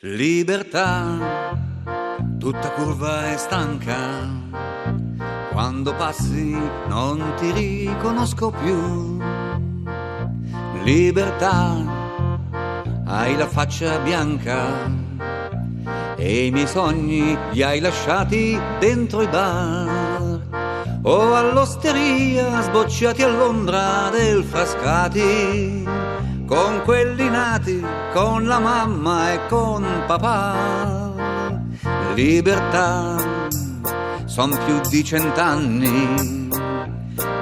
Libertà, tutta curva e stanca, quando passi non ti riconosco più. Libertà, hai la faccia bianca e i miei sogni li hai lasciati dentro i bar o all'osteria sbocciati a Londra del Frascati, con quelli nati con la mamma e con papà. Libertà, son più di 100 anni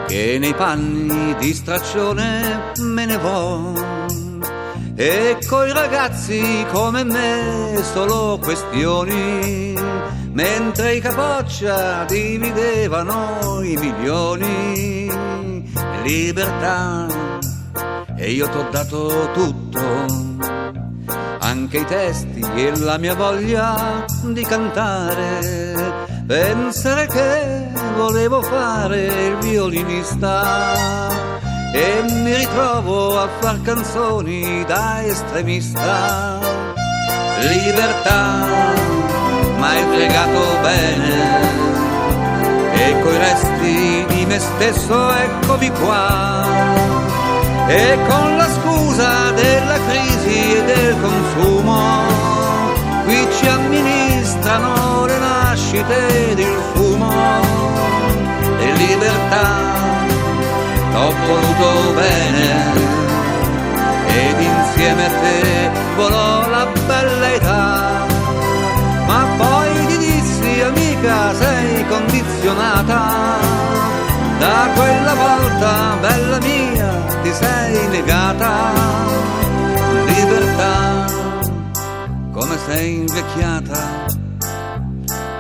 che nei panni di straccione me ne vo, e coi ragazzi come me solo questioni, mentre i Capoccia dividevano i milioni. Libertà, e io t'ho dato tutto, anche i testi e la mia voglia di cantare. Pensare che volevo fare il violinista e mi ritrovo a far canzoni da estremista. Libertà, m'hai fregato bene e coi resti di me stesso eccomi qua, e con la scusa della crisi e del consumo qui ci amministrano le nascite del fumo. E libertà, t'ho voluto bene ed insieme a te volò la bella età, ma poi ti dissi amica sei condizionata, da quella volta bella mia ti sei negata. Libertà, come sei invecchiata,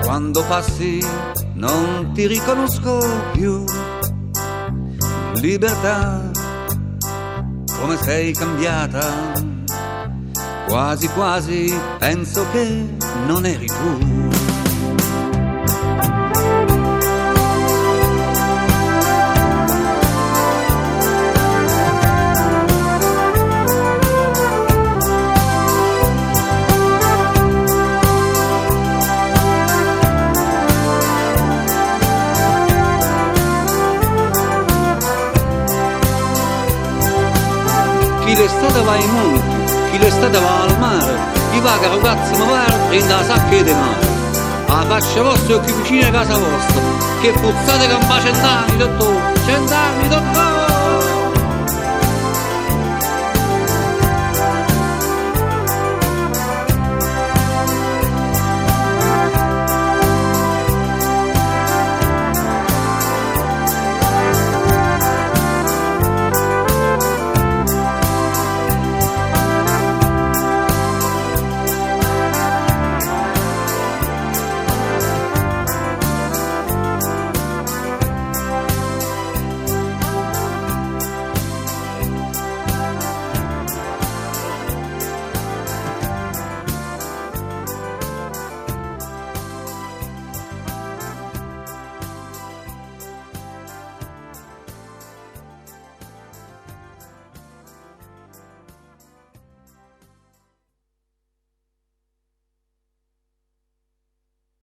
quando passi non ti riconosco più. Libertà, come sei cambiata, quasi quasi penso che non eri tu. Chi l'estate va ai monti, chi l'estate va al mare, chi va che ragazzi mi pare in da sacche di mare. La faccia vostra o chi vicino a casa vostra, che puzzate che un po' 100 anni, dottore, 100 anni, dottore!